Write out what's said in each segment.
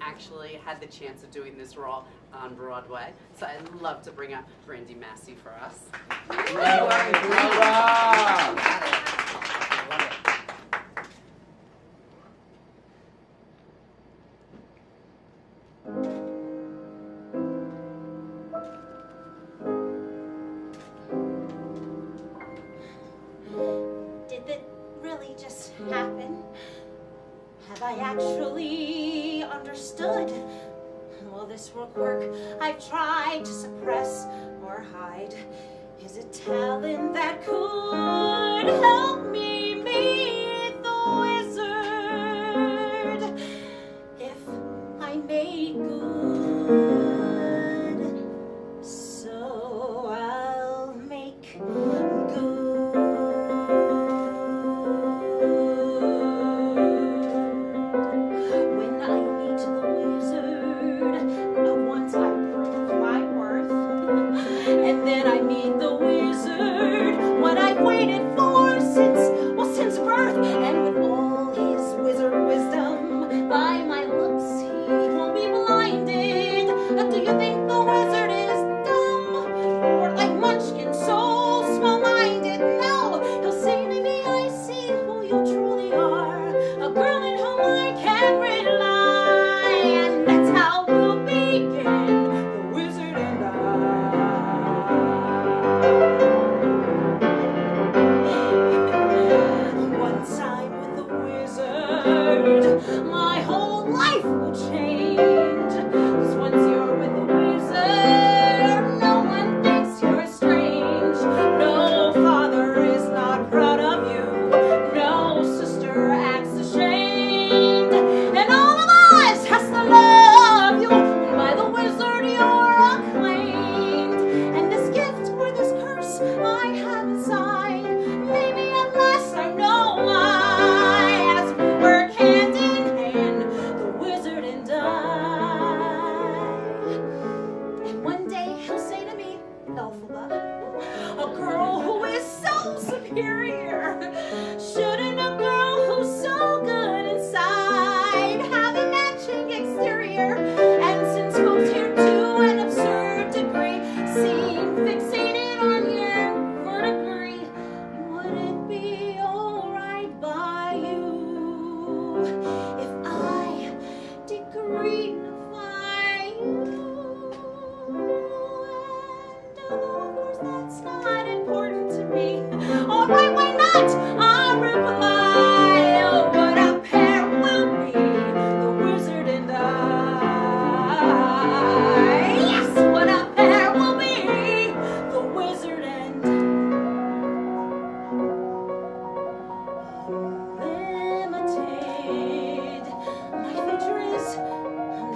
actually had the chance of doing this role on Broadway. So I'd love to bring up Brandi Massey for us. Did it really just happen? Have I actually understood? Will this work I've tried to suppress or hide? Is it talent that could help me meet the wizard? If I make good, so I'll make good. Since birth, and with all his wizard wisdom, by my looks he won't be blinded. Do you think the wizard is dumb, or like Munchkin, so small-minded? No, he'll say to me, I see who you truly are, a girl in whom I can rely, and that's how we'll begin, the wizard and I. My whole life will change, 'cause once you're with the wizard, no one thinks you're strange. No father is not proud of you, no sister acts ashamed, and all of us has to love you, and by the wizard you're acclaimed. And this gift or this curse I have inside, maybe at last I know why. Superior. Shouldn't a girl who's so good inside have a matching exterior? And since folks here to an absurd degree seem fixated on your verdigris, would it be alright by you if I degreenify you? And although of course that's not important to me, alright, why not? I reply, oh, what a pair will be, the wizard and I. Yes, what a pair will be, the wizard and unlimited. My future is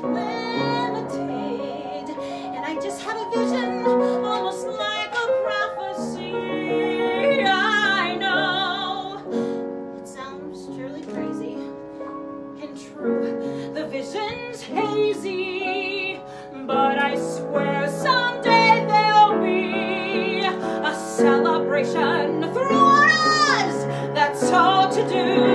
unlimited, and I just had a vision, almost like a prophecy. I know it sounds surely crazy and true. The vision's hazy, but I swear someday there'll be a celebration throughout us. That's all to do.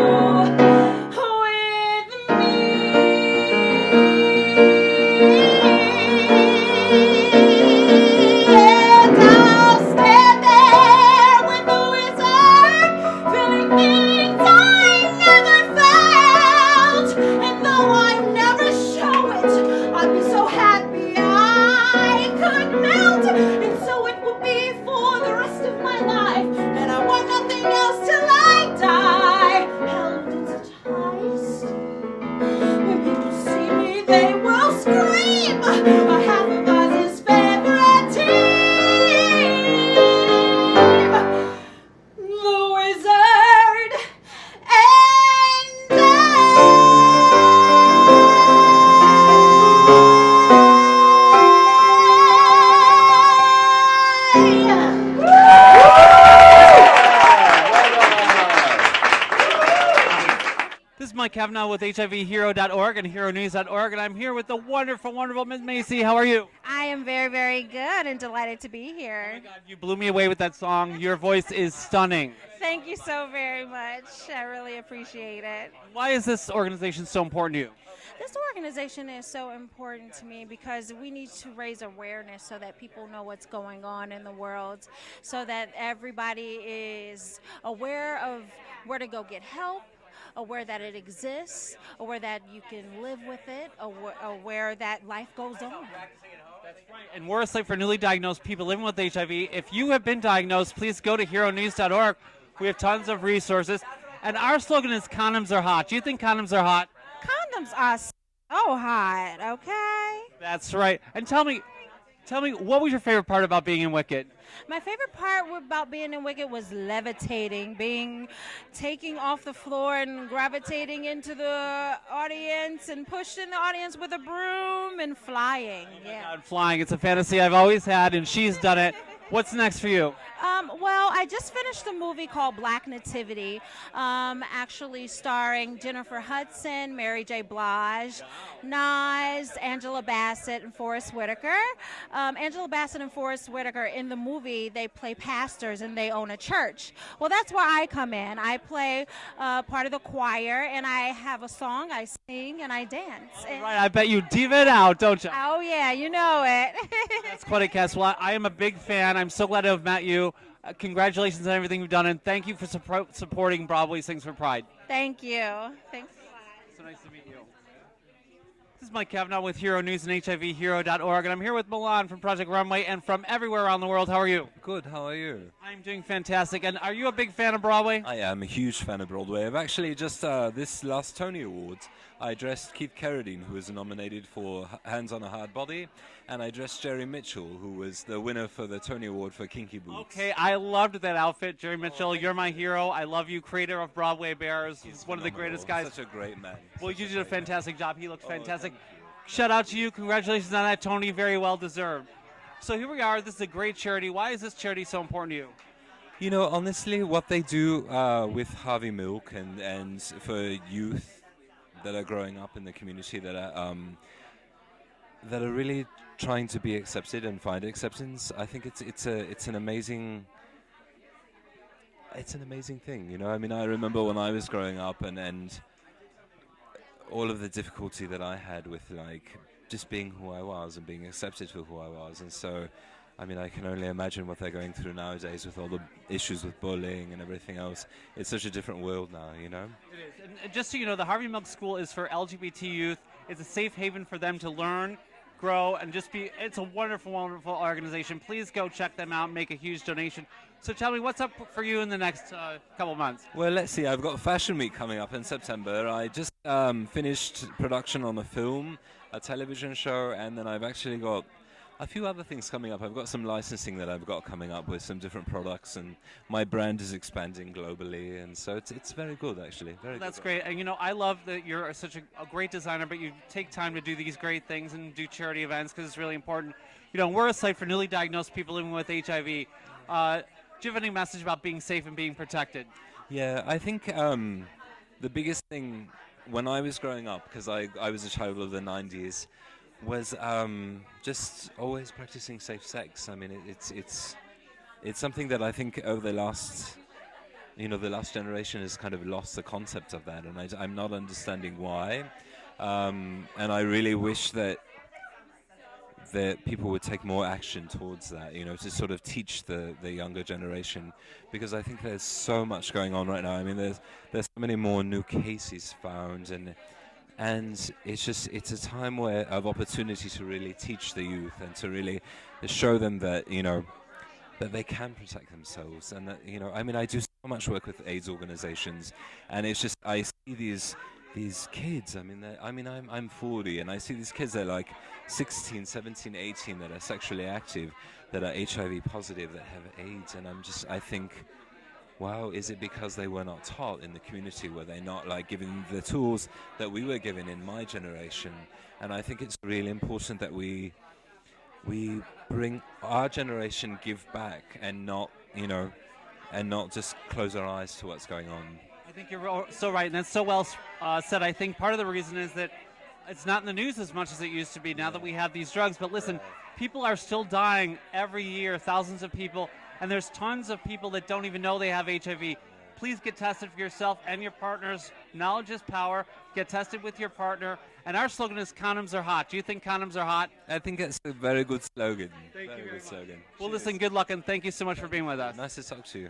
Kavanaugh with HIVHero.org and HERONEWS.org, and I'm here with the wonderful, wonderful Ms. Massey. How are you? I am very, very good and delighted to be here. Oh my God, you blew me away with that song. Your voice is stunning. Thank you so very much. I really appreciate it. Why is this organization so important to you? This organization is so important to me because we need to raise awareness so that people know what's going on in the world, so that everybody is aware of where to go get help, aware that it exists, aware that you can live with it, aware that life goes on. That's right. And we're a site for newly diagnosed people living with HIV. If you have been diagnosed, please go to HERONEWS.org. We have tons of resources. And our slogan is condoms are hot. Do you think condoms are hot? Condoms are so hot, okay? That's right. And tell me, what was your favorite part about being in Wicked? My favorite part about being in Wicked was levitating, taking off the floor and gravitating into the audience and pushing the audience with a broom and flying. Oh my God, flying. It's a fantasy I've always had, and she's done it. What's next for you? Well, I just finished a movie called Black Nativity, actually starring Jennifer Hudson, Mary J. Blige, Nas, Angela Bassett, and Forrest Whitaker. Angela Bassett and Forrest Whitaker, in the movie, they play pastors and they own a church. Well, that's where I come in. I play part of the choir, and I have a song, I sing, and I dance. Right, I bet you diva it out, don't you? Oh, yeah, you know it. That's quite a cast. Well, I am a big fan. I'm so glad to have met you. Congratulations on everything you've done, and thank you for supporting Broadway Sings for Pride. Thank you. Thanks a lot. So nice to meet you. This is Mike Kavanaugh with Hero News and HIVHero.org, and I'm here with Malan from Project Runway and from everywhere around the world. How are you? Good, how are you? I'm doing fantastic. And are you a big fan of Broadway? I am a huge fan of Broadway. I've actually just, this last Tony Awards, I dressed Keith Carradine, who was nominated for Hands on a Hard Body, and I dressed Jerry Mitchell, who was the winner for the Tony Award for Kinky Boots. Okay, I loved that outfit. Jerry Mitchell, you're my hero. I love you, creator of Broadway Bears. He's one of the greatest guys. Such a great man. Well, you did a fantastic job. He looks fantastic. Shout out to you. Congratulations on that, Tony. Very well deserved. So here we are. This is a great charity. Why is this charity so important to you? You know, honestly, what they do with Harvey Milk and for youth that are growing up in the community that are really trying to be accepted and find acceptance, I think it's an amazing thing. You know, I mean, I remember when I was growing up and all of the difficulty that I had with like just being who I was and being accepted for who I was, and so I mean I can only imagine what they're going through nowadays with all the issues with bullying and everything else. It's such a different world now, you know. It is. And just so you know, the Harvey Milk School is for LGBT youth. It's a safe haven for them to learn, grow, and just be. It's a wonderful, wonderful organization. Please go check them out, make a huge donation. So tell me, what's up for you in the next couple months? Well, let's see. I've got Fashion Week coming up in September. I just finished production on a film, a television show, and then I've actually got a few other things coming up. I've got some licensing that I've got coming up with some different products, and my brand is expanding globally, and so it's very good, actually. Very That's good. great. And, you know, I love that you're such a great designer, but you take time to do these great things and do charity events because it's really important. You know, we're a site for newly diagnosed people living with HIV. Do you have any message about being safe and being protected? Yeah, I think the biggest thing when I was growing up, because I was a child of the 90s, was just always practicing safe sex. I mean, it's something that I think over the last generation has kind of lost the concept of that, and I'm not understanding why. And I really wish that people would take more action towards that, you know, to sort of teach the younger generation, because I think there's so much going on right now. I mean, there's so many more new cases found, and it's a time of opportunity to really teach the youth and to really show them that, you know, that they can protect themselves, and that, you know, I mean, I do so much work with AIDS organizations, and it's just I see these kids. I mean, I'm 40, and I see these kids that are like 16, 17, 18 that are sexually active, that are HIV positive, that have AIDS, and I think, wow, is it because they were not taught in the community? Were they not like given the tools that we were given in my generation? And I think it's really important that we bring our generation, give back, and not, you know, and not just close our eyes to what's going on. I think you're so right, and that's so well said. I think part of the reason is that it's not in the news as much as it used to be now that we have these drugs. But listen, people are still dying every year, thousands of people, and there's tons of people that don't even know they have HIV. Please get tested for yourself and your partners. Knowledge is power. Get tested with your partner. And our slogan is condoms are hot. Do you think condoms are hot? I think it's a very good slogan. Thank you very much. Slogan. Well, listen, good luck, and thank you so much for being with us. Nice to talk to you.